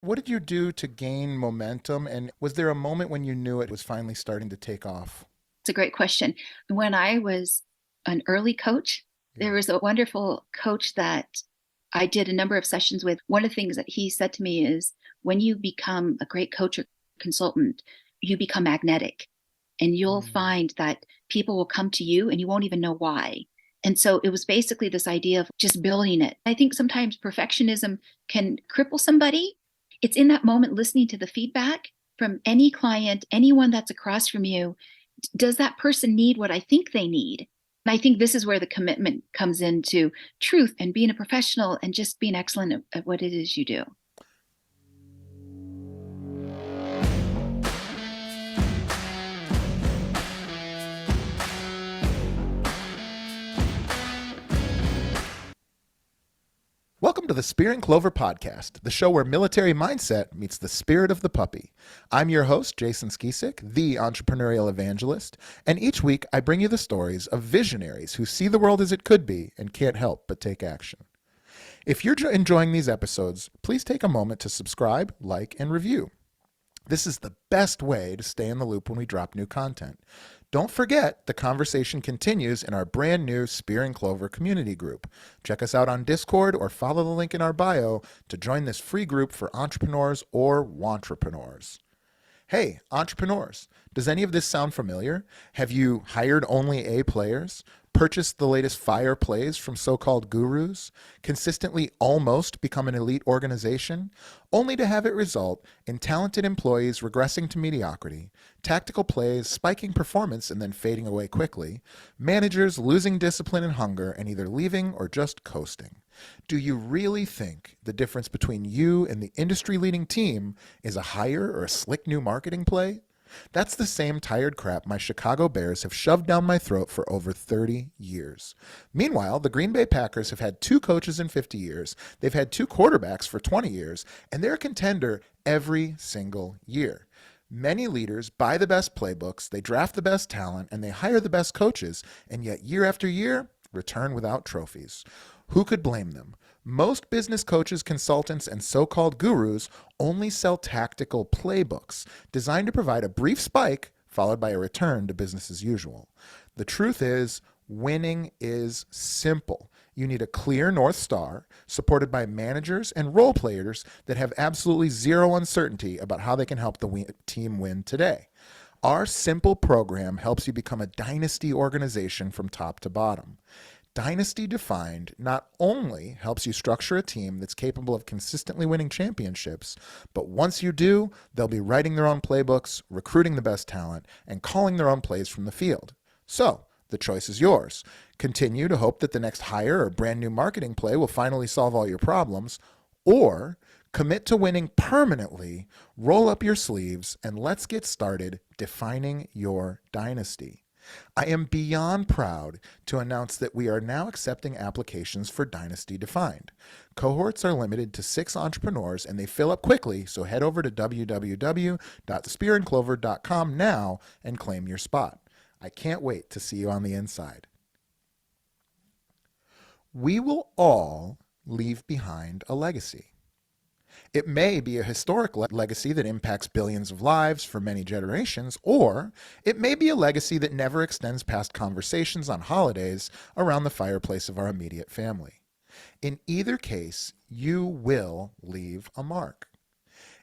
What did you do to gain momentum? And was there a moment when you knew it was finally starting to take off? It's a great question. When I was an early coach, there Yeah. was a wonderful coach that I did a number of sessions with. One of the things that he said to me is when you become a great coach or consultant, you become magnetic and you'll Mm. find that people will come to you and you won't even know why. And so it was basically this idea of just building it. I think sometimes perfectionism can cripple somebody. It's in that moment listening to the feedback from any client, anyone that's across from you. Does that person need what I think they need? And I think this is where the commitment comes into truth and being a professional and just being excellent at what it is you do. Welcome to the Spear and Clover podcast, the show where military mindset meets the spirit of the puppy. I'm your host, Jason Skisick, the entrepreneurial evangelist, and each week I bring you the stories of visionaries who see the world as it could be and can't help but take action. If you're enjoying these episodes, please take a moment to subscribe, like, and review. This is the best way to stay in the loop when we drop new content. Don't forget, the conversation continues in our brand new Spear and Clover community group. Check us out on Discord or follow the link in our bio to join this free group for entrepreneurs or wantrepreneurs. Hey, entrepreneurs, does any of this sound familiar? Have you hired only A players? Purchased the latest fireplace from so called gurus? Consistently almost become an elite organization? Only to have it result in talented employees regressing to mediocrity, tactical plays spiking performance and then fading away quickly, managers losing discipline and hunger and either leaving or just coasting? Do you really think the difference between you and the industry leading team is a hire or a slick new marketing play? That's the same tired crap my Chicago Bears have shoved down my throat for over 30 years. Meanwhile, the Green Bay Packers have had two coaches in 50 years, they've had two quarterbacks for 20 years, and they're a contender every single year. Many leaders buy the best playbooks, they draft the best talent, and they hire the best coaches, and yet year after year, return without trophies. Who could blame them? Most business coaches, consultants, and so called gurus only sell tactical playbooks designed to provide a brief spike followed by a return to business as usual. The truth is, winning is simple. You need a clear North Star supported by managers and role players that have absolutely zero uncertainty about how they can help the team win today. Our simple program helps you become a dynasty organization from top to bottom. Dynasty Defined not only helps you structure a team that's capable of consistently winning championships, but once you do, they'll be writing their own playbooks, recruiting the best talent, and calling their own plays from the field. So, the choice is yours. Continue to hope that the next hire or brand new marketing play will finally solve all your problems, or commit to winning permanently, roll up your sleeves, and let's get started defining your dynasty. I am beyond proud to announce that we are now accepting applications for Dynasty Defined. Cohorts are limited to 6 entrepreneurs and they fill up quickly, so head over to www.spearandclover.com now and claim your spot. I can't wait to see you on the inside. We will all leave behind a legacy. It may be a historic legacy that impacts billions of lives for many generations, or it may be a legacy that never extends past conversations on holidays around the fireplace of our immediate family. In either case, you will leave a mark.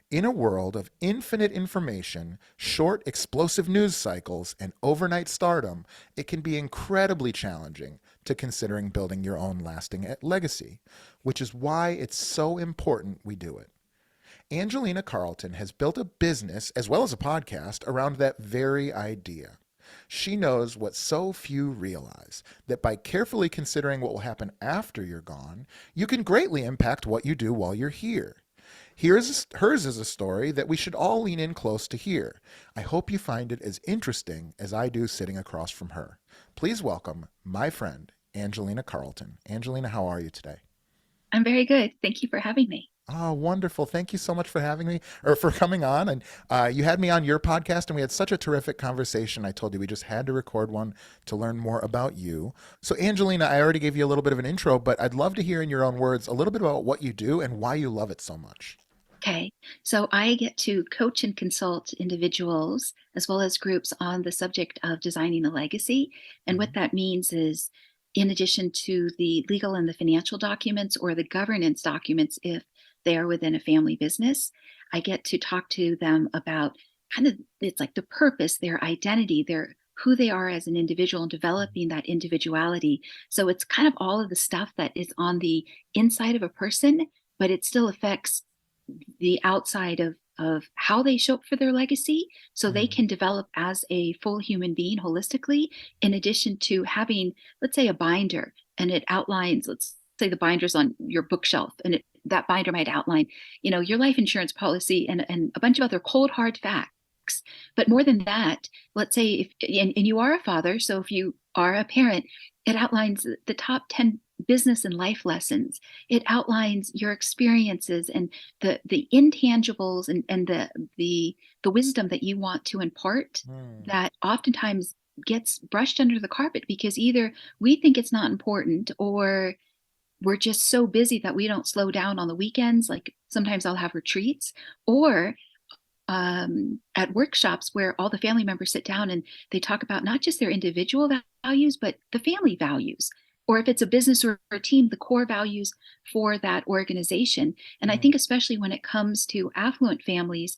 In a world of infinite information, short, explosive news cycles, and overnight stardom, it can be incredibly challenging to considering building your own lasting legacy, which is why it's so important we do it. Angelina Carleton has built a business as well as a podcast around that very idea. She knows what so few realize, that by carefully considering what will happen after you're gone, you can greatly impact what you do while you're here. Hers is a story that we should all lean in close to hear. I hope you find it as interesting as I do sitting across from her. Please welcome my friend, Angelina Carleton. Angelina, how are you today? I'm very good. Thank you for having me. Oh, wonderful. Thank you so much for having me or for coming on. And you had me on your podcast and we had such a terrific conversation. I told you we just had to record one to learn more about you. So, Angelina, I already gave you a little bit of an intro, but I'd love to hear in your own words a little bit about what you do and why you love it so much. Okay. So I get to coach and consult individuals as well as groups on the subject of designing a legacy. And what Mhm. that means is, in addition to the legal and the financial documents or the governance documents, if they are within a family business, I get to talk to them about kind of it's like the purpose, their identity, their who they are as an individual and developing that individuality. So it's kind of all of the stuff that is on the inside of a person, but it still affects the outside of how they show up for their legacy so they Mhm. can develop as a full human being holistically, in addition to having, let's say, a binder, and it outlines, let's say the binder's on your bookshelf, and that binder might outline, your life insurance policy and a bunch of other cold hard facts. But more than that, let's say if and you are a father, so if you are a parent, it outlines the top 10 business and life lessons. It outlines your experiences and the intangibles and the wisdom that you want to impart, Mm. that oftentimes gets brushed under the carpet because either we think it's not important, or we're just so busy that we don't slow down on the weekends. Like sometimes I'll have retreats, or at workshops where all the family members sit down and they talk about not just their individual values, but the family values. Or if it's a business or a team, the core values for that organization. And I Mm. think, especially when it comes to affluent families,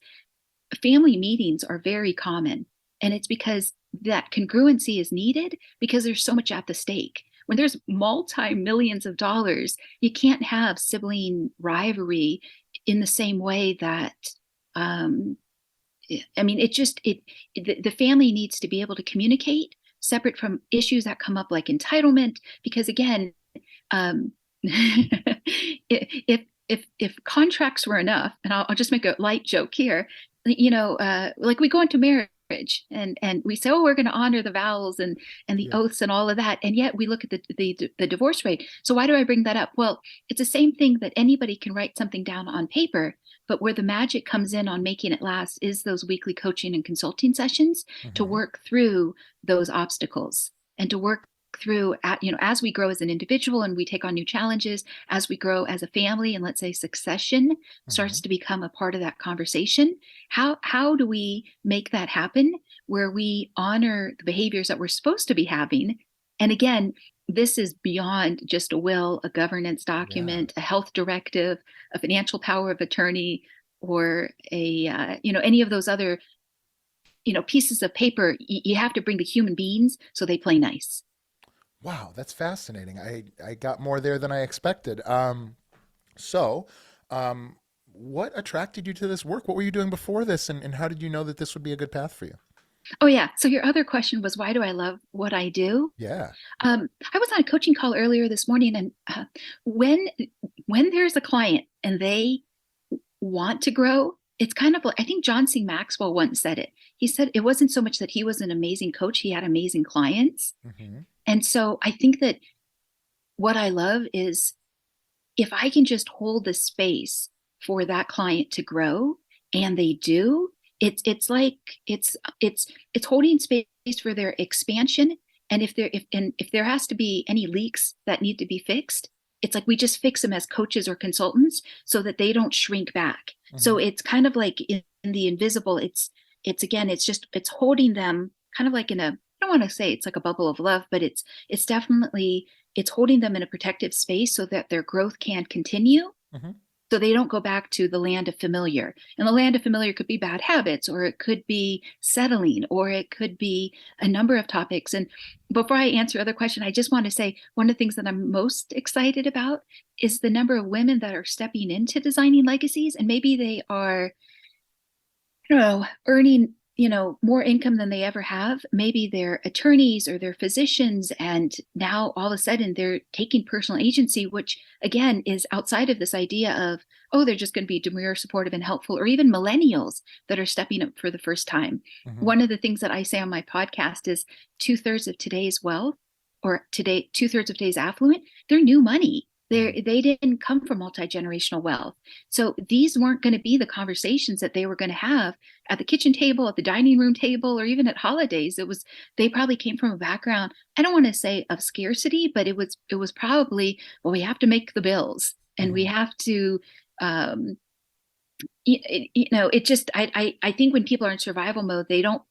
family meetings are very common. And it's because that congruency is needed because there's so much at the stake. When there's multi millions of dollars, you can't have sibling rivalry in the same way that um, I mean, the family needs to be able to communicate separate from issues that come up like entitlement, because again, um, if contracts were enough, and I'll just make a light joke here, like we go into marriage and we say, oh, we're going to honor the vows and the Yeah. oaths and all of that, and yet we look at the divorce rate. So why do I bring that up? Well, it's the same thing that anybody can write something down on paper, but where the magic comes in on making it last is those weekly coaching and consulting sessions to Mhm. work through those obstacles and to work through as we grow as an individual and we take on new challenges, as we grow as a family, and let's say succession starts Mhm. to become a part of that conversation. How do we make that happen where we honor the behaviors that we're supposed to be having? And again, this is beyond just a will, a governance Yeah. document, a health directive, a financial power of attorney, or a any of those other pieces of paper. You have to bring the human beings so they play nice. Wow, that's fascinating. I got more there than I expected. So, um, what attracted you to this work? What were you doing before this, and how did you know that this would be a good path for you? Oh yeah. So your other question was, why do I love what I do? Yeah. I was on a coaching call earlier this morning, and when when there's a client and they want to grow, it's kind of like, I think John C. Maxwell once said it. He said it wasn't so much that he was an amazing coach; he had amazing clients. Hmm. And so I think that what I love is if I can just hold the space for that client to grow, and they do, it's like it's it's it's holding space for their expansion. And if there has to be any leaks that need to be fixed, it's like we just fix them as coaches or consultants so that they don't shrink back. So Hmm. it's kind of like in the invisible, it's again, it's holding them kind of like in a, I don't want to say it's like a bubble of love, but it's definitely, it's holding them in a protective space so that their growth can continue, Hmm. so they don't go back to the land of familiar. And the land of familiar could be bad habits, or it could be settling, or it could be a number of topics. And before I answer other question, I just want to say one of the things that I'm most excited about is the number of women that are stepping into designing legacies, and maybe they are, earning, more income than they ever have. Maybe they're attorneys or they're physicians, and now all of a sudden they're taking personal agency, which again is outside of this idea of, oh, they're just going to be demure, supportive, and helpful, or even millennials that are stepping up for the first time. Hmm. One of the things that I say on my podcast is 2/3 of today's wealth, or today, 2/3 of today's affluent, they're new money. Hmm. They didn't come from multi-generational wealth. So these weren't going to be the conversations that they were going to have at the kitchen table, at the dining room table, or even at holidays. They probably came from a background, I don't want to say of scarcity, but it was probably, well, we have to make the bills, and we Hmm. have to um, It just, I think when people are in survival mode, they don't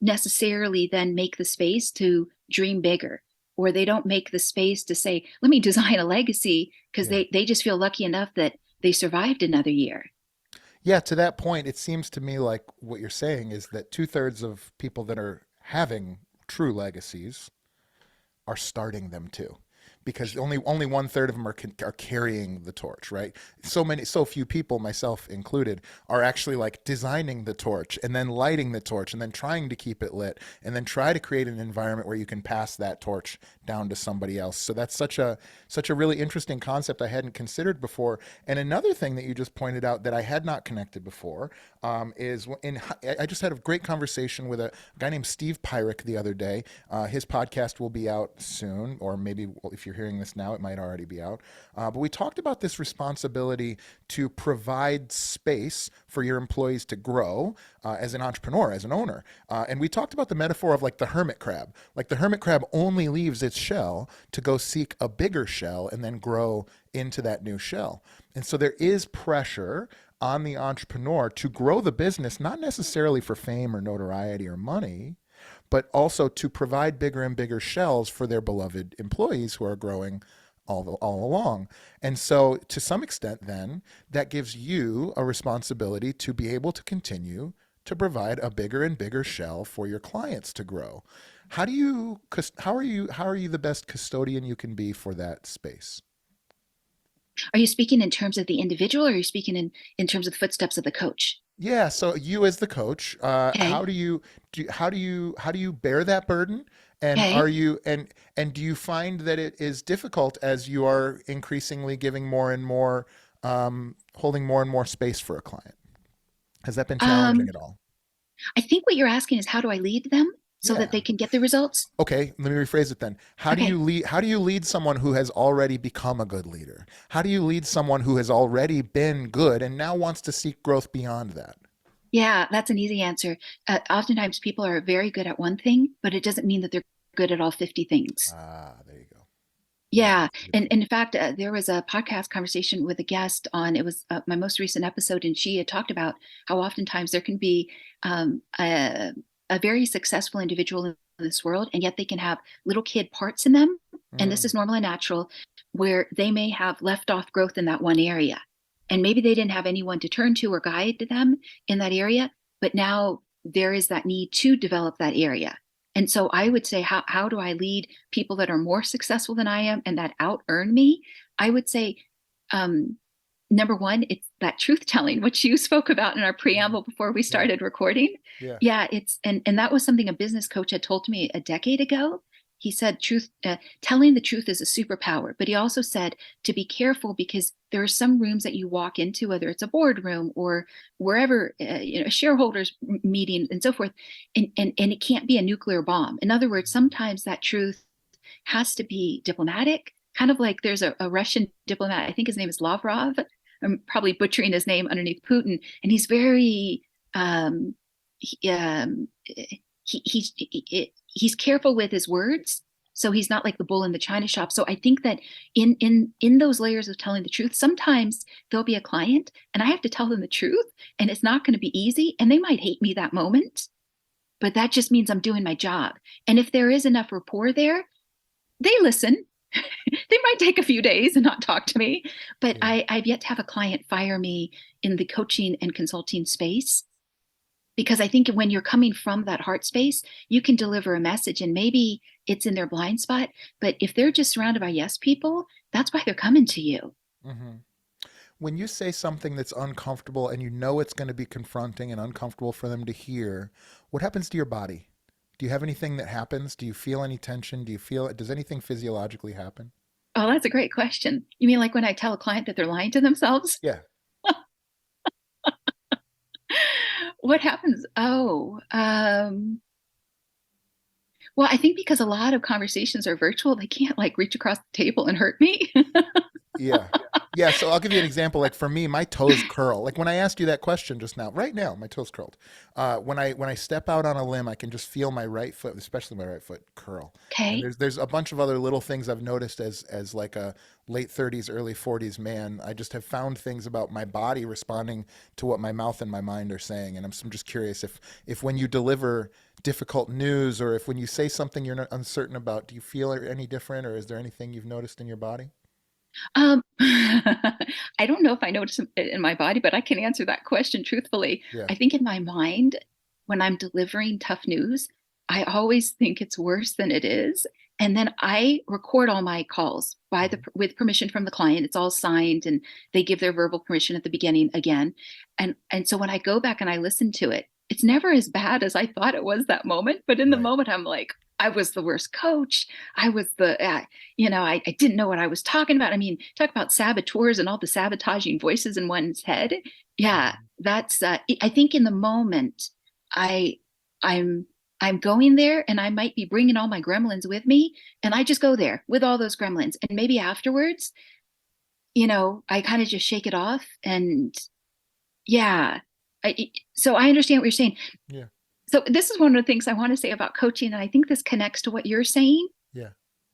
necessarily then make the space to dream bigger, or they don't make the space to say, let me design a legacy, because Yeah. they just feel lucky enough that they survived another year. Yeah, to that point, it seems to me like what you're saying is that two-thirds of people that are having true legacies are starting them too, because only one third of them are carrying the torch, right? So few people, myself included, are actually like designing the torch and then lighting the torch and then trying to keep it lit and then try to create an environment where you can pass that torch down to somebody else. So that's such a really interesting concept I hadn't considered before. And another thing that you just pointed out that I had not connected before is I just had a great conversation with a guy named Steve Pyrick the other day. His podcast will be out soon, or maybe if you're hearing this now, it might already be out. But we talked about this responsibility to provide space for your employees to grow as an entrepreneur, as an owner. And we talked about the metaphor of like the hermit crab. Like the hermit crab only leaves its shell to go seek a bigger shell and then grow into that new shell. And so there is pressure on the entrepreneur to grow the business, not necessarily for fame or notoriety or money, but also to provide bigger and bigger shells for their beloved employees who are growing all along. And so, to some extent, then, that gives you a responsibility to be able to continue to provide a bigger and bigger shell for your clients to grow. How are you the best custodian you can be for that space? Are you speaking in terms of the individual, or are you speaking in terms of the footsteps of the coach? Yeah, so you as the coach, Okay. how do you bear that burden? And Okay. do you find that it is difficult as you are increasingly giving more and more, holding more and more space for a client? Has that been challenging Um, at all? I think what you're asking is, how do I lead them so that Yeah. they can get the results? Okay, let me rephrase it then. How do you Okay. lead how do you lead someone who has already become a good leader? How do you lead someone who has already been good and now wants to seek growth beyond that? Yeah, that's an easy answer. Oftentimes people are very good at one thing, but it doesn't mean that they're good at all 50 things. Ah, there you go. Yeah, Yeah. that's And beautiful. in fact, there was a podcast conversation with a guest on, it was my most recent episode, and she had talked about how oftentimes there can be um, a, a very successful individual in this world, and yet they can have little kid parts in them. And this Mm, is normal and natural, where they may have left off growth in that one area. And maybe they didn't have anyone to turn to or guide them in that area, but now there is that need to develop that area. And so I would say, how do I lead people that are more successful than I am and that out earn me? I would say, um, number one, it's that truth telling, which you spoke about in our mm, preamble before we yeah, started recording. yeah. Yeah, and that was something a business coach had told me a decade ago. He said, telling the truth is a superpower, but he also said to be careful, because there are some rooms that you walk into, whether it's a boardroom or wherever, a shareholders meeting and so forth, and it can't be a nuclear bomb. In other words, sometimes that truth has to be diplomatic, kind of like there's a Russian diplomat, I think his name is Lavrov. I'm probably butchering his name underneath Putin, and he's very um, he, um, he's careful with his words, so he's not like the bull in the china shop. So I think that in those layers of telling the truth, sometimes there'll be a client and I have to tell them the truth, and it's not going to be easy, and they might hate me that moment, but that just means I'm doing my job. And if there is enough rapport there, they listen. They might take a few days and not talk to me, but Yeah. I've yet to have a client fire me in the coaching and consulting space, because I think when you're coming from that heart space, you can deliver a message, and maybe it's in their blind spot. But if they're just surrounded by yes people, that's why they're coming to you. Hmm. When you say something that's uncomfortable and you know it's going to be confronting and uncomfortable for them to hear, what happens to your body? Do you have anything that happens? Do you feel any tension? Does anything physiologically happen? Oh, that's a great question. You mean like when I tell a client that they're lying to themselves? Yeah. What happens? Oh, well, I think because a lot of conversations are virtual, they can't like reach across the table and hurt me. Yeah. Yeah, so I'll give you an example. Like for me, my toes curl. Like when I asked you that question just now, right now, my toes curled. When I step out on a limb, I can just feel my right foot, especially my right foot, curl. And Okay. there's a bunch of other little things I've noticed as like a late 30s, early 40s man. I just have found things about my body responding to what my mouth and my mind are saying. And I'm just curious if when you deliver difficult news or if when you say something you're not uncertain about, do you feel any different, or is there anything you've noticed in your body? I don't know if I notice it in my body, but I can answer that question truthfully. Yeah. I think in my mind, when I'm delivering tough news, I always think it's worse than it is. And then I record all my calls Hmm. with permission from the client. It's all signed and they give their verbal permission at the beginning again. And so when I go back and I listen to it, it's never as bad as I thought it was that moment. But in the Right. moment, I'm like, I was the worst coach. I was I didn't know what I was talking about. I mean, talk about saboteurs and all the sabotaging voices in one's head. Yeah, Mhm. that's. I think in the moment, I, I'm, I'm going there, and I might be bringing all my gremlins with me, and I just go there with all those gremlins, and maybe afterwards, I kind of just shake it off, and yeah. So I understand what you're saying. Yeah. So this is one of the things I want to say about coaching, and I think this connects to what you're saying. Yeah.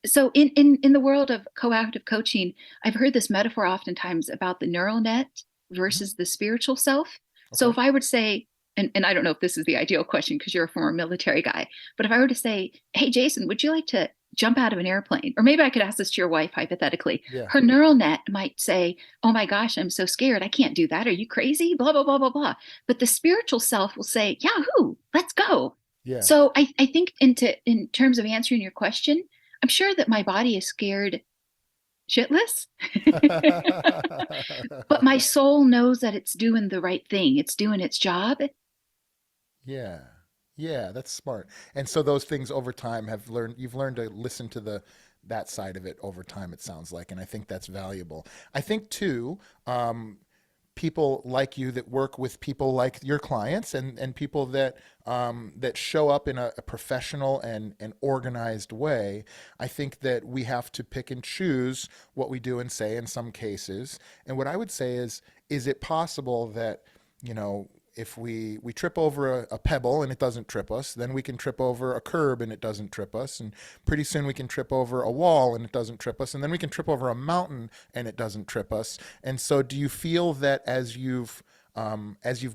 So in the world of coactive coaching, I've heard this metaphor oftentimes about the neural net Hmm. versus the spiritual self. So Okay. if I were to say, and I don't know if this is the ideal question because you're a former military guy, but if I were to say, hey Jason, would you like to jump out of an airplane? Or maybe I could ask this to your wife hypothetically. Yeah. Her neural net might say, oh my gosh, I'm so scared. I can't do that. Are you crazy? Blah, blah, blah, blah, blah. But the spiritual self will say, Yahoo, let's go. Yeah. So I think in terms of answering your question, I'm sure that my body is scared shitless, but my soul knows that it's doing the right thing. It's doing its job. Yeah. Yeah, that's smart. And so those things over time you've learned to listen to that side of it over time, it sounds like. And I think that's valuable. I think too, people like you that work with people like your clients and people that show up in a professional and organized way. I think that we have to pick and choose what we do and say in some cases. And what I would say is it possible that, you know, if we trip over a pebble and it doesn't trip us, then we can trip over a curb and it doesn't trip us, and pretty soon we can trip over a wall and it doesn't trip us, and then we can trip over a mountain and it doesn't trip us. And so, do you feel that as you've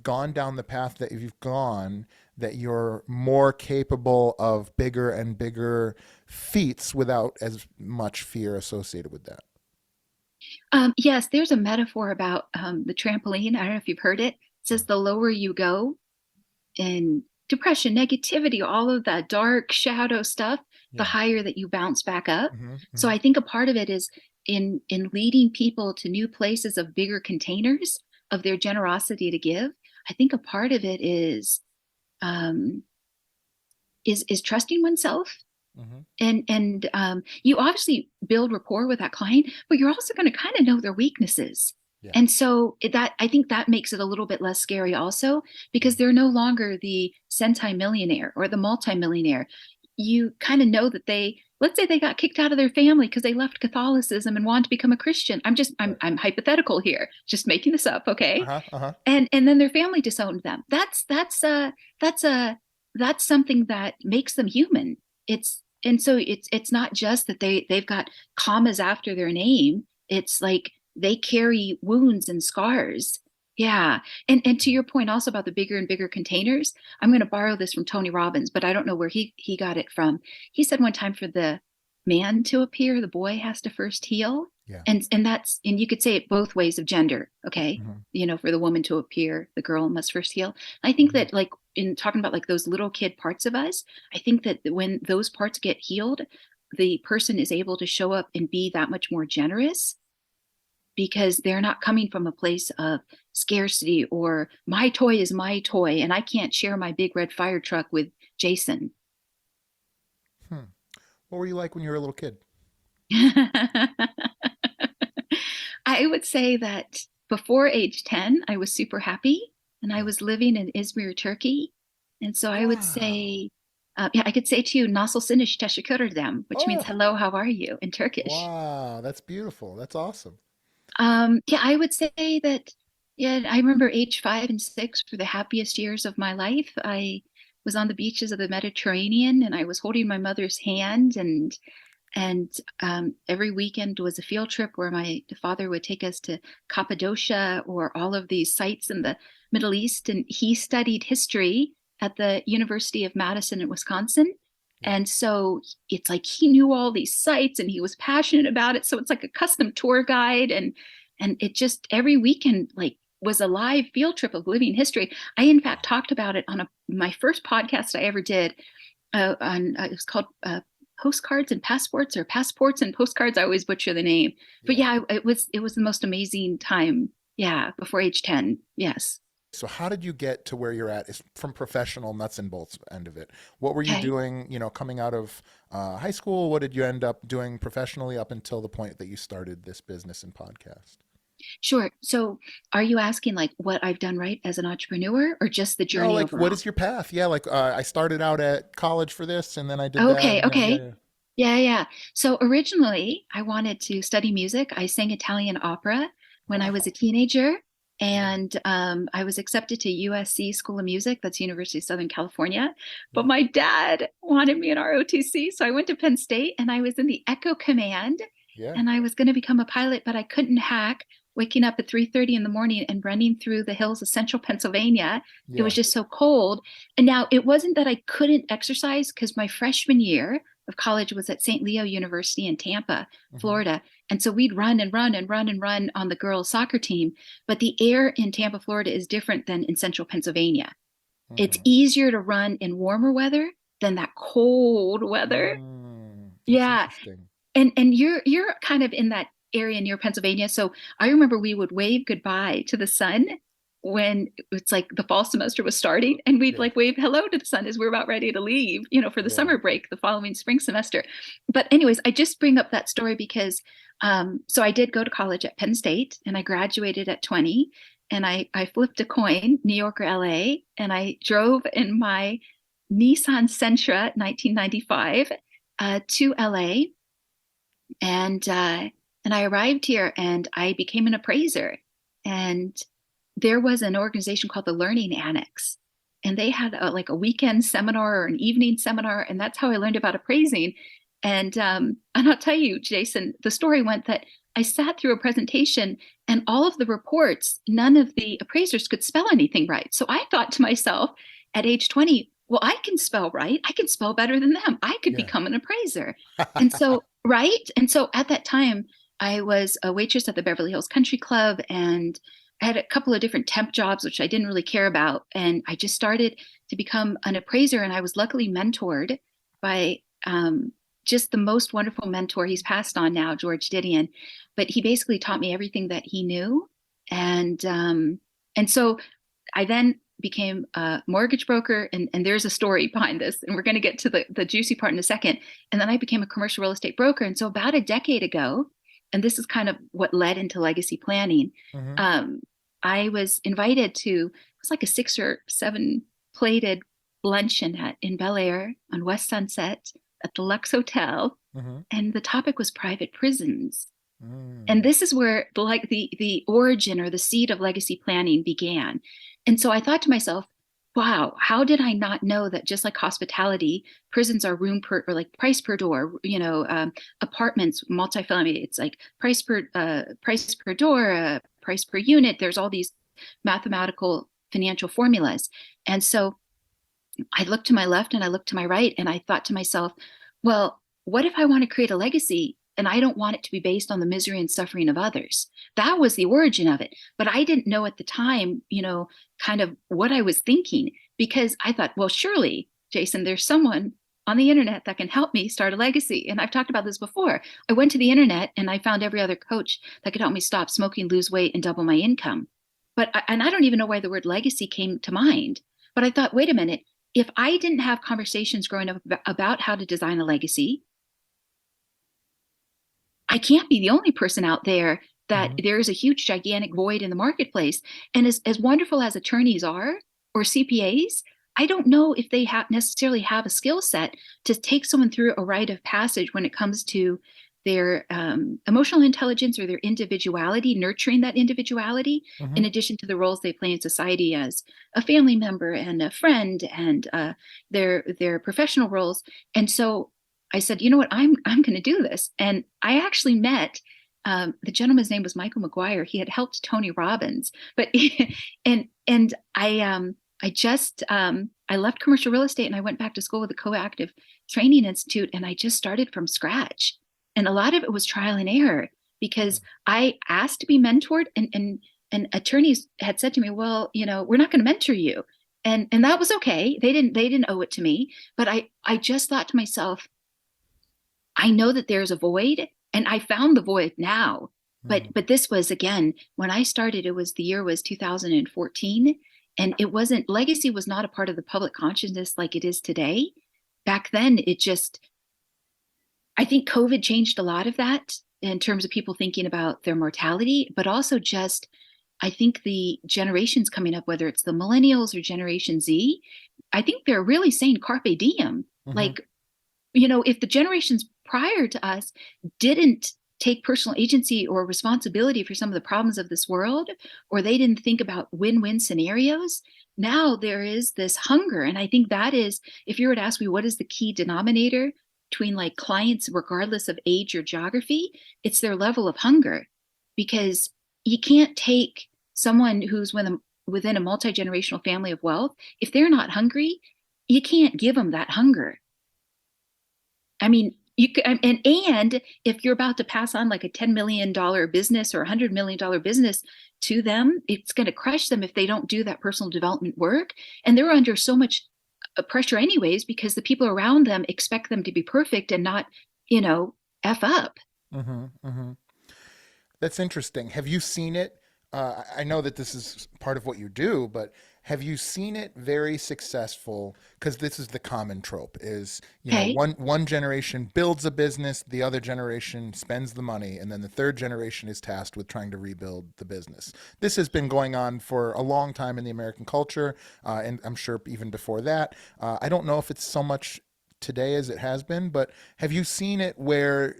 gone down the path that you've gone, that you're more capable of bigger and bigger feats without as much fear associated with that? Yes, there's a metaphor about the trampoline. I don't know if you've heard it. It says the lower you go in depression, negativity, all of that dark shadow stuff, the Yeah. higher that you bounce back up. Hmm. So Hmm. I think a part of it is in leading people to new places of bigger containers of their generosity to give. I think a part of it um, is trusting oneself Hmm. and you obviously build rapport with that client, but you're also going to kind of know their weaknesses. Yeah. And so that I think that makes it a little bit less scary also because they're no longer the centimillionaire or the multimillionaire. You kind of know that let's say they got kicked out of their family because they left Catholicism and wanted to become a Christian. Right. I'm hypothetical here, just making this up, Uh okay? huh. Uh huh. And then their family disowned them. That's a that's something that makes them human. It's not just that they've got commas after their name. It's like they carry wounds and scars. Yeah. And to your point also about the bigger and bigger containers, I'm going to borrow this from Tony Robbins, but I don't know where he got it from. He said one time for the man to appear, the boy has to first heal. Yeah. And you could say it both ways of gender, okay? Hmm. For the woman to appear, the girl must first heal. I think Hmm. that like in talking about like those little kid parts of us, I think that when those parts get healed, the person is able to show up and be that much more generous because they're not coming from a place of scarcity or my toy is my toy and I can't share my big red fire truck with Jason. Hmm. What were you like when you were a little kid? I would say that before age 10, I was super happy and I Yeah. was living in Izmir, Turkey. And so I would Wow. say, yeah, I could say to you, Nasılsın teşekkür ederim, which means Oh, hello, how are you in Turkish. wow. That's beautiful. That's awesome. Yeah, I would say that, yeah, I remember age 5 and 6 were the happiest years of my life. I was on the beaches of the Mediterranean and I was holding my mother's hand, and every weekend was a field trip where my father would take us to Cappadocia or all of these sites in the Middle East. And he studied history at the University of Madison in Wisconsin. Yeah. And so it's like he knew all these sites and he was passionate about it. So it's like a custom tour guide, and it just every weekend like was a live field trip of living history. I in fact talked about it on my first podcast I ever did. It was called Postcards and Passports, or Passports and Postcards. I always butcher the name, but Yeah. yeah, it was the most amazing time. Yeah, before age 10. Yes. So how did you get to where you're at is from professional nuts and bolts end of it? What were you Okay. doing, coming out of high school? What did you end up doing professionally up until the point that you started this business and podcast? Sure. So, are you asking like what I've done right as an entrepreneur, or just the No, journey like what overall? is your path? Yeah, like I started out at college for this and then I did that. Okay. And yeah, Okay. yeah, Yeah, yeah. So originally, I wanted to study music. I sang Italian opera when I was a wow. teenager, Yeah, and I was accepted to USC School of Music, that's University of Southern California. yeah, But my dad wanted me in ROTC, so I went to Penn State, and I was in the Echo Command, yeah, and I was going to become a pilot, but I couldn't hack waking up at 3:30 in the morning and running through the hills of central Pennsylvania. It was yeah. just so cold. And now it wasn't that I couldn't exercise, because my freshman year of college was at St. Leo University in Tampa, Hmm. Florida. And so we'd run and run and run and run on the girls' soccer team. But the air in Tampa, Florida is different than in central Pennsylvania. It's Hmm. easier to run in warmer weather than that cold weather. That's Yeah. interesting. And you're kind of in that area near Pennsylvania. So I remember we would wave goodbye to the sun when it's like the fall semester was starting, and we'd Yeah, like wave hello to the sun as we're about ready to leave, for the yeah. summer break the following spring semester. But anyways, I just bring up that story because so I did go to college at Penn State and I graduated at 20, and I flipped a coin, New York or LA, and I drove in my Nissan Sentra 1995 to LA, and I arrived here and I became an appraiser. And there was an organization called the Learning Annex, and they had like a weekend seminar or an evening seminar, and that's how I learned about appraising. And I'll tell you, Jason, the story went that I sat through a presentation, and all of the reports, none of the appraisers could spell anything right. So I thought to myself at age 20, well, I can spell right. I can spell better than them. I could Yeah. become an appraiser. And so, right. And so at that time, I was a waitress at the Beverly Hills Country Club, and I had a couple of different temp jobs, which I didn't really care about. And I just started to become an appraiser. And I was luckily mentored by just the most wonderful mentor. He's passed on now, George Didion, but he basically taught me everything that he knew. And so I then became a mortgage broker, and there's a story behind this, and we're going to get to the juicy part in a second. And then I became a commercial real estate broker. And so about a decade ago, and this is kind of what led into legacy planning, Hmm. um, I was invited to, it was like a 6 or 7 plated luncheon in Bel Air on West Sunset at the Lux Hotel. Hmm. And the topic was private prisons. And Mm. this is where the origin or the seed of legacy planning began. And so I thought to myself, wow, how did I not know that just like hospitality, prisons are room per, or like price per door, apartments, multifamily, it's like price per door, price per unit. There's all these mathematical financial formulas. And so I looked to my left and I looked to my right, and I thought to myself, well, what if I want to create a legacy and I don't want it to be based on the misery and suffering of others? That was the origin of it. But I didn't know at the time, kind of what I was thinking, because I thought, well, surely, Jason, there's someone on the internet that can help me start a legacy. And I've talked about this before. I went to the internet and I found every other coach that could help me stop smoking, lose weight, and double my income. And I don't even know why the word legacy came to mind. But I thought, wait a minute, if I didn't have conversations growing up about how to design a legacy, I can't be the only person out there that Hmm. there is a huge, gigantic void in the marketplace. And as wonderful as attorneys are, or CPAs, I don't know if they necessarily have a skill set to take someone through a rite of passage when it comes to their emotional intelligence or their individuality, nurturing that individuality, Hmm. in addition to the roles they play in society as a family member and a friend and their professional roles. And so I said, you know what, I'm going to do this. And I actually met the gentleman's name was Michael McGuire. He had helped Tony Robbins, but and I just I left commercial real estate and I went back to school with the Coactive Training Institute, and I just started from scratch. And a lot of it was trial and error because I asked to be mentored, and attorneys had said to me, well, you know, we're not going to mentor you. And that was okay. They didn't owe it to me, but I just thought to myself, I know that there's a void, and I found the void now. Hmm. But this was, again, when I started, it was, the year was 2014, and it wasn't, legacy was not a part of the public consciousness like it is today. Back then, it just, I think COVID changed a lot of that in terms of people thinking about their mortality, but also just, I think the generations coming up, whether it's the millennials or Generation Z, I think they're really saying carpe diem. Hmm. Like, you know, if the generations prior to us didn't take personal agency or responsibility for some of the problems of this world, or they didn't think about win-win scenarios, now there is this hunger. And I think that is, if you were to ask me what is the key denominator between like clients, regardless of age or geography, it's their level of hunger. Because you can't take someone who's within a multi-generational family of wealth, if they're not hungry, you can't give them that hunger. I mean, you could, and if you're about to pass on like a $10 million business or $100 million business to them, it's going to crush them if they don't do that personal development work. And they're under so much pressure anyways, because the people around them expect them to be perfect and not, you know, F up. Hmm. Hmm. That's interesting. Have you seen it? I know that this is part of what you do, but have you seen it very successful? Because this is the common trope: is Okay. one generation builds a business, the other generation spends the money, and then the third generation is tasked with trying to rebuild the business. This has been going on for a long time in the American culture, and I'm sure even before that. I don't know if it's so much today as it has been, but have you seen it where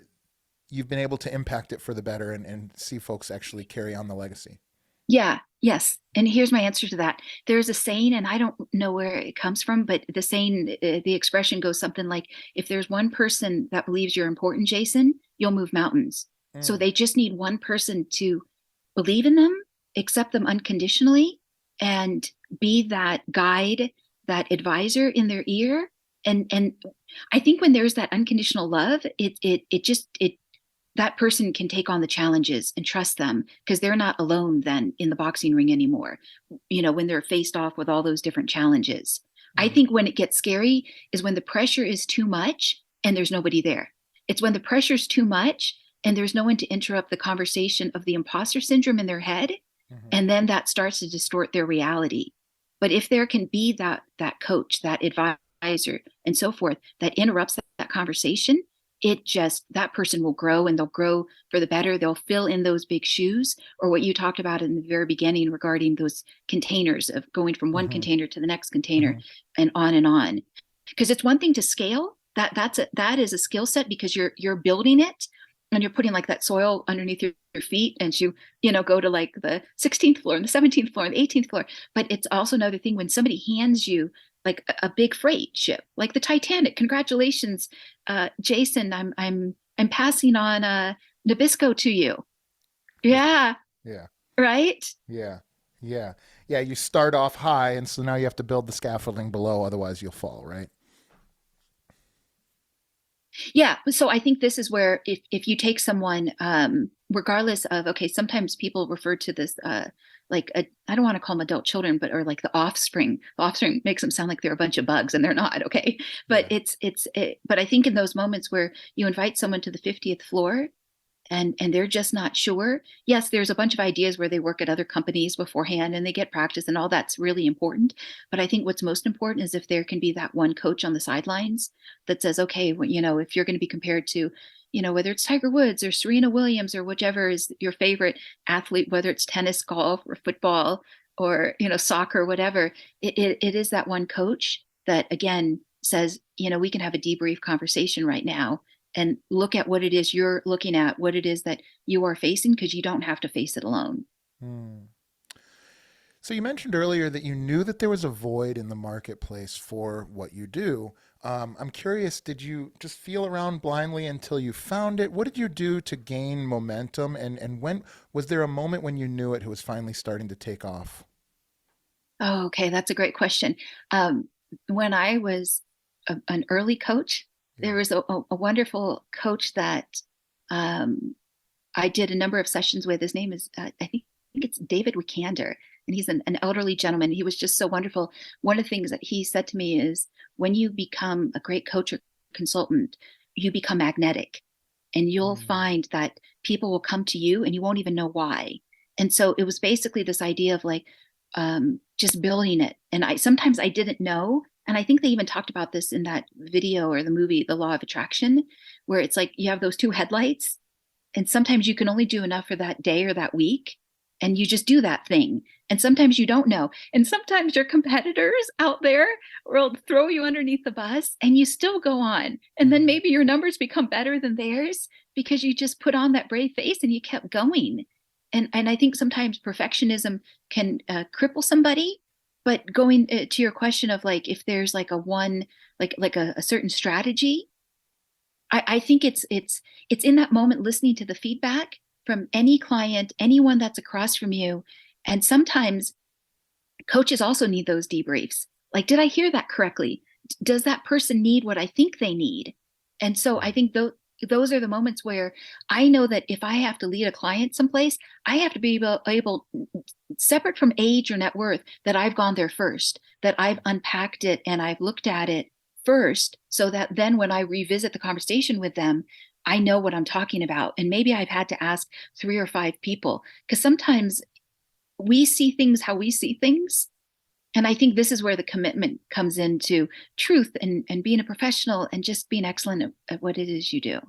you've been able to impact it for the better and see folks actually carry on the legacy? Yeah, yes. And here's my answer to that. There's a saying, and I don't know where it comes from, but the saying, the expression goes something like, if there's one person that believes you're important, Jason, you'll move mountains. So Mm. they just need one person to believe in them, accept them unconditionally, and be that guide, that advisor in their ear. And I think when there's that unconditional love, it that person can take on the challenges and trust them because they're not alone then in the boxing ring anymore, you know, when they're faced off with all those different challenges. I Mm. think when it gets scary is when the pressure is too much and there's nobody there. It's when the pressure's too much and there's no one to interrupt the conversation of the imposter syndrome in their head, Mhm. and then that starts to distort their reality. But if there can be that coach, that advisor, and so forth, that interrupts that conversation, it just, that person will grow, and they'll grow for the better. They'll fill in those big shoes, or what you talked about in the very beginning regarding those containers of going from one Mhm. container to the next container Mhm. and on and on. Because it's one thing to scale, that is a skill set because you're building it and you're putting like that soil underneath your feet, and you know, go to like the 16th floor and the 17th floor and the 18th floor. But it's also another thing when somebody hands you like a big freight ship like the Titanic. Congratulations, Jason, I'm passing on Nabisco to you. Yeah. Yeah. Yeah. Right. Yeah. Yeah. Yeah. You start off high, and so now you have to build the scaffolding below, otherwise you'll fall, right? Yeah, so I think this is where if you take someone, regardless of, okay, sometimes people refer to this like I don't want to call them adult children, but or like the offspring. The offspring makes them sound like they're a bunch of bugs, and they're not. Okay, but Yeah. but I think in those moments where you invite someone to the 50th floor and they're just not sure. Yes, there's a bunch of ideas where they work at other companies beforehand and they get practice, and all that's really important. But I think what's most important is if there can be that one coach on the sidelines that says, okay, well, you know, if you're going to be compared to, you know, whether it's Tiger Woods or Serena Williams or whichever is your favorite athlete, whether it's tennis, golf, or football, or, you know, soccer, whatever, it is that one coach that again says, you know, we can have a debrief conversation right now, and look at what it is you're looking at, what it is that you are facing, because you don't have to face it alone. Hmm. So you mentioned earlier that you knew that there was a void in the marketplace for what you do. I'm curious, did you just feel around blindly until you found it? What did you do to gain momentum? And when was there a moment when you knew it was finally starting to take off? Oh, okay, that's a great question. When I was an early coach, Yeah. there was a wonderful coach that um, I did a number of sessions with. His name is, I think it's David Wikander, and he's an elderly gentleman. He was just so wonderful. One of the things that he said to me is, when you become a great coach or consultant, you become magnetic, and you'll Mm, find that people will come to you and you won't even know why. And so it was basically this idea of like, just building it. And I sometimes I didn't know. And I think they even talked about this in that video or the movie, The Law of Attraction, where it's like you have those two headlights, and sometimes you can only do enough for that day or that week, and you just do that thing. And sometimes you don't know. And sometimes your competitors out there will throw you underneath the bus and you still go on. And then mhm. maybe your numbers become better than theirs because you just put on that brave face and you kept going. And I think sometimes perfectionism can cripple somebody. But going to your question of like, if there's like a one, like a certain strategy, I think it's in that moment listening to the feedback from any client, anyone that's across from you. And sometimes coaches also need those debriefs. Like, did I hear that correctly? Does that person need what I think they need? And so I Right. think those are the moments where I know that if I have to lead a client someplace, I have to be able, separate from age or net worth, that I've gone there first, that I've unpacked it and I've looked at it first, so that then when I revisit the conversation with them, I know what I'm talking about. And maybe I've had to ask 3 or 5 people, because sometimes we see things how we see things. And I think this is where the commitment comes into truth and being a professional and just being excellent at what it is you do.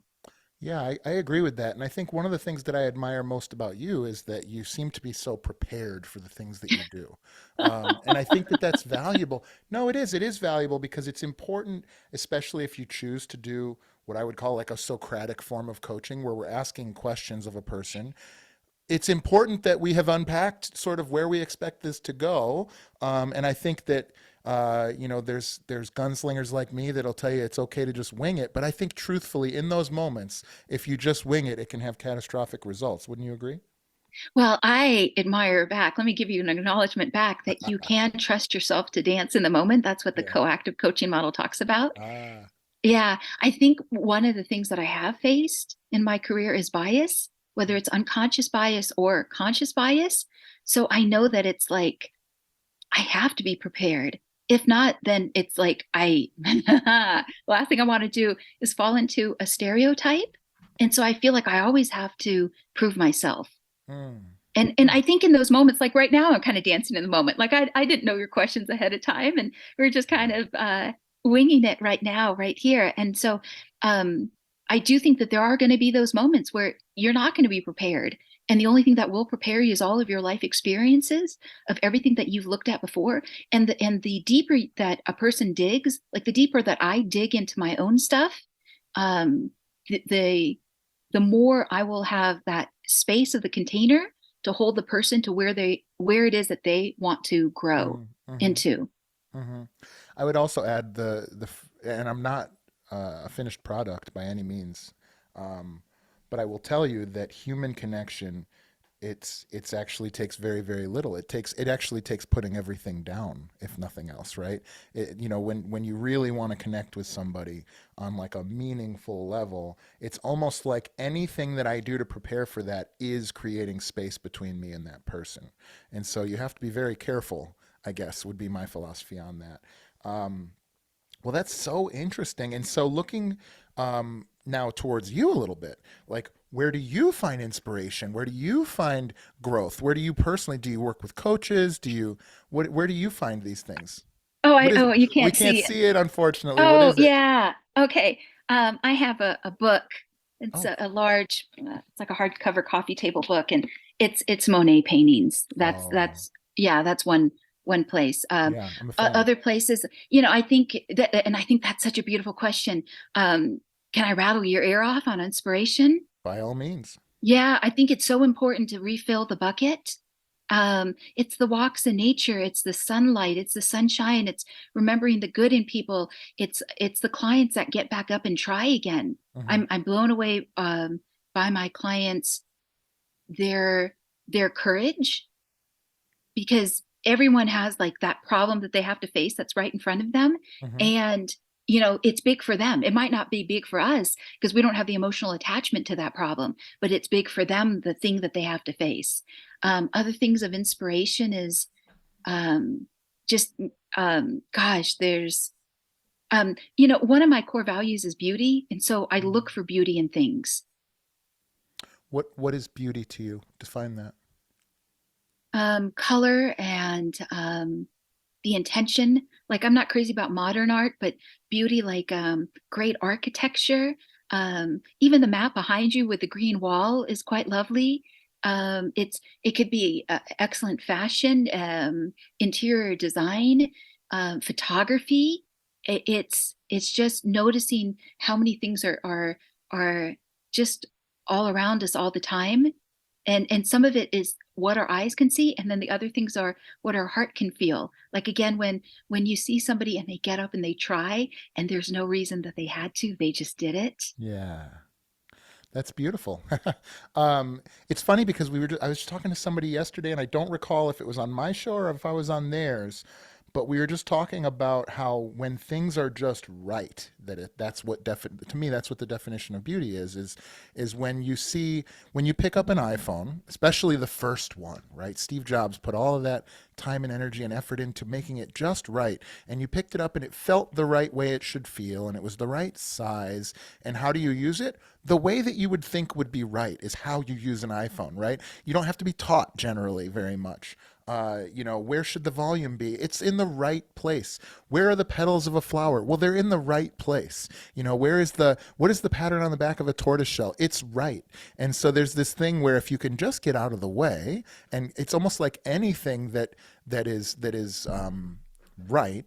Yeah, I agree with that. And I think one of the things that I admire most about you is that you seem to be so prepared for the things that you do. And I think that that's valuable. No, it is. It is valuable because it's important, especially if you choose to do what I would call like a Socratic form of coaching, where we're asking questions of a person. It's important that we have unpacked sort of where we expect this to go. And I think that there's gunslingers like me that'll tell you it's okay to just wing it. But I think truthfully, in those moments, if you just wing it, it can have catastrophic results. Wouldn't you agree? Well, I admire back. Let me give you an acknowledgement back that you can trust yourself to dance in the moment. That's what the Yeah. coactive coaching model talks about. Ah. Yeah, I think one of the things that I have faced in my career is bias, whether it's unconscious bias or conscious bias. So I know that it's like I have to be prepared. If not, then it's like the last thing I want to do is fall into a stereotype. And so I feel like I always have to prove myself. Mm. And I think in those moments, like right now, I'm kind of dancing in the moment. Like I didn't know your questions ahead of time, and we're just kind Yeah. of winging it right now, right here. And so um, I do think that there are going to be those moments where you're not going to be prepared. And the only thing that will prepare you is all of your life experiences of everything that you've looked at before. And the deeper that a person digs, like the deeper that I dig into my own stuff, um, the the more I will have that space of the container to hold the person to where it is that they want to grow Mm. Hmm. into. Hmm. I would also add and I'm not a finished product by any means, um, but I will tell you that human connection, it's actually takes very very little. It actually takes putting everything down, if nothing else, right? When you really want to connect with somebody on like a meaningful level, it's almost like anything that I do to prepare for that is creating space between me and that person. And so you have to be very careful, I guess, would be my philosophy on that. um, well, that's so interesting. And so, looking now towards you a little bit, like where do you find inspiration? Where do you find growth? Where do you personally, do you work with coaches? Where do you find these things? Oh, What is, you we can't can't see it. see it, unfortunately. What Oh, is it? yeah. Okay. I have a book. It's Oh, a large, it's like a hardcover coffee table book, and it's Monet paintings. oh, Yeah, that's one place. yeah, I'm a fan. Other places, I think that, and I think that's such a beautiful question. Um, Can I rattle your ear off on inspiration? By all means. Yeah, I think it's so important to refill the bucket. It's the walks in nature, it's the sunlight, it's the sunshine, it's remembering the good in people. It's the clients that get back up and try again. Hmm. I'm blown away by my clients, their their courage, because everyone has like that problem that they have to face that's right in front of them. Hmm. And it's big for them. It might not be big for us because we don't have the emotional attachment to that problem, but it's big for them, the thing that they have to face. Other things of inspiration is um, just gosh, there's one of my core values is beauty, and so I look for beauty in things. What is beauty to you? Define that. Color and the intention. Like, I'm not crazy about modern art, but beauty, like great architecture. Even the map behind you with the green wall is quite lovely. It could be excellent fashion, interior design, photography. It's just noticing how many things are just all around us all the time, and some of it is what our eyes can see, and then the other things are what our heart can feel. Like, again, when you see somebody and they get up and they try, and there's no reason that they had to, they just did it. Yeah. That's beautiful. It's funny because I was talking to somebody yesterday, and I don't recall if it was on my show or if I was on theirs, but we were just talking about how when things are just right, that's what to me that's what the definition of beauty is when you pick up an iPhone, especially the first one, right? Steve Jobs put all of that time and energy and effort into making it just right, and you picked it up and it felt the right way it should feel, and it was the right size. And how do you use it? The way that you would think would be right is how you use an iPhone, right? You don't have to be taught generally very much. Where should the volume be? It's in the right place. Where are the petals of a flower? Well, they're in the right place. What is the pattern on the back of a tortoise shell? It's right. And so there's this thing where if you can just get out of the way, and it's almost like anything that is right,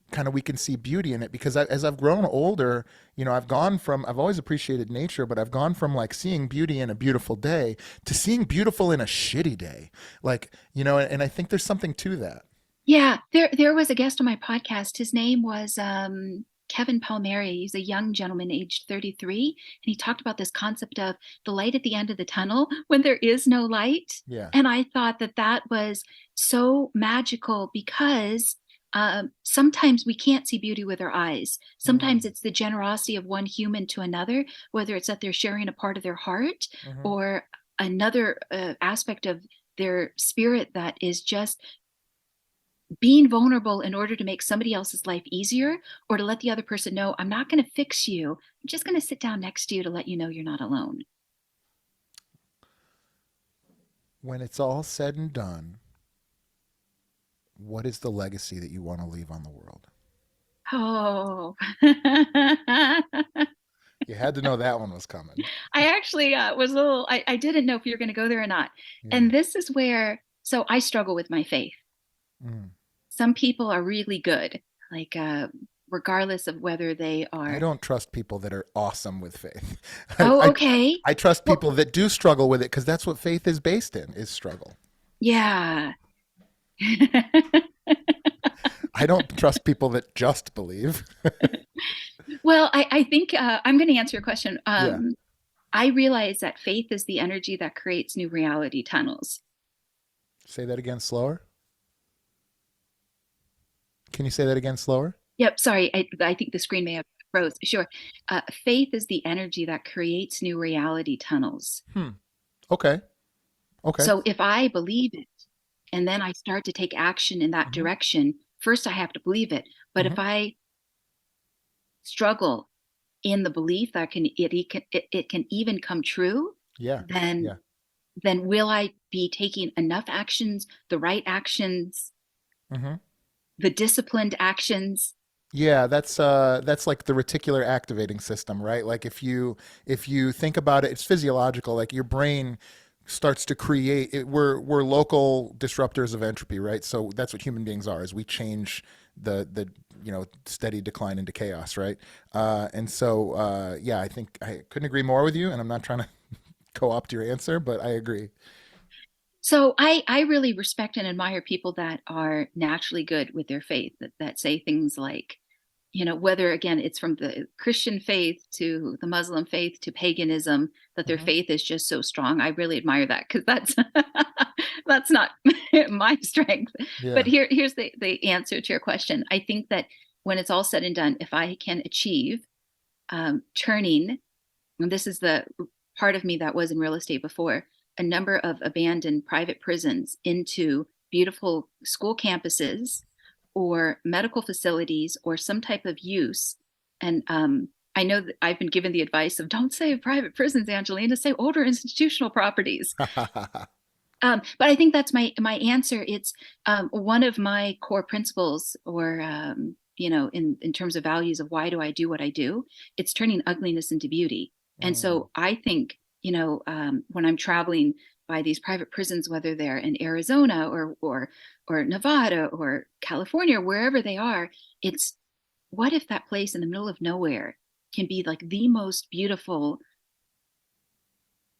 kind of we can see beauty in it. Because as I've grown older, I've always appreciated nature, but I've gone from like seeing beauty in a beautiful day to seeing beautiful in a shitty day. Like, and I think there's something to that. Yeah, there was a guest on my podcast. His name was Kevin Palmieri. He's a young gentleman, aged 33, and he talked about this concept of the light at the end of the tunnel when there is no light. Yeah. And I thought that was so magical because sometimes we can't see beauty with our eyes. Sometimes Mm. it's the generosity of one human to another, whether it's that they're sharing a part of their heart Hmm. or another aspect of their spirit that is just being vulnerable in order to make somebody else's life easier, or to let the other person know, I'm not going to fix you. I'm just going to sit down next to you to let you know you're not alone. When it's all said and done, what is the legacy that you want to leave on the world? Oh, You had to know that one was coming. I actually was a little, I didn't know if you were going to go there or not. Yeah. And this is where, so I struggle with my faith. Mm. Some people are really good, like, regardless of whether they I are, don't trust people that are awesome with faith. I, oh, I, okay. I trust Well, people that do struggle with it because that's what faith is based in, is struggle. yeah. I don't trust people that just believe. Well, I think I'm going to answer your question. Yeah. I realize that faith is the energy that creates new reality tunnels. Say that again slower. Can you say that again slower? Yep, sorry, I think the screen may have froze. Sure. Faith is the energy that creates new reality tunnels. Hmm. Okay. Okay. So if I believe it and then I start to take action in that Hmm. direction, first I have to believe it. But if Hmm. I struggle in the belief that it can even come true, Yeah. then Yeah. will I be taking enough actions, the right actions, Hmm. the disciplined actions? Yeah, that's like the reticular activating system, right? Like if you think about it, it's physiological. Like your brain starts to create it, we're local disruptors of entropy, right? So that's what human beings are, is we change the steady decline into chaos, right? And so yeah, I think I couldn't agree more with you, and I'm not trying to co-opt your answer, but I agree. So I really respect and admire people that are naturally good with their faith, that say things like, whether again it's from the Christian faith to the Muslim faith to paganism, that their Hmm. faith is just so strong. I really admire that because that's that's not my strength. But Yeah. here's the answer to your question. I think that when it's all said and done, if I can achieve turning, and this is the part of me that was in real estate before, a number of abandoned private prisons into beautiful school campuses or medical facilities or some type of use. And I know that I've been given the advice of don't say private prisons, Angelina, say older institutional properties. But I think that's my answer. It's one of my core principles, or in terms of values of why do I do what I do. It's turning ugliness into beauty. And Mm, so I think when I'm traveling by these private prisons, whether they're in Arizona or Nevada or California, wherever they are, it's what if that place in the middle of nowhere can be like the most beautiful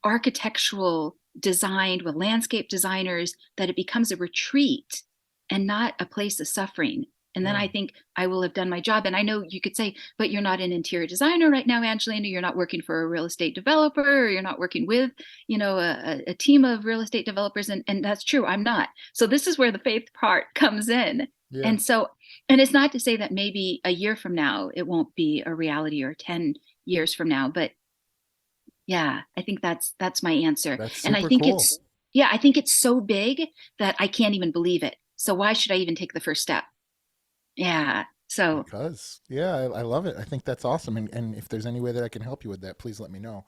architectural designed with landscape designers, that it becomes a retreat and not a place of suffering. And then I mm. think I will have done my job. And I know you could say, but you're not an interior designer right now, Angelina. You're not working for a real estate developer, or you're not working with, a team of real estate developers. And that's true. I'm not. So this is where the faith part comes in. Yeah. And so, and it's not to say that maybe a year from now, it won't be a reality, or 10 years from now, but yeah, I think that's my answer. That's And I super think cool. it's yeah, I think it's so big that I can't even believe it. So why should I even take the first step? Yeah. So Because, yeah, I love it. I think that's awesome. And if there's any way that I can help you with that, please let me know.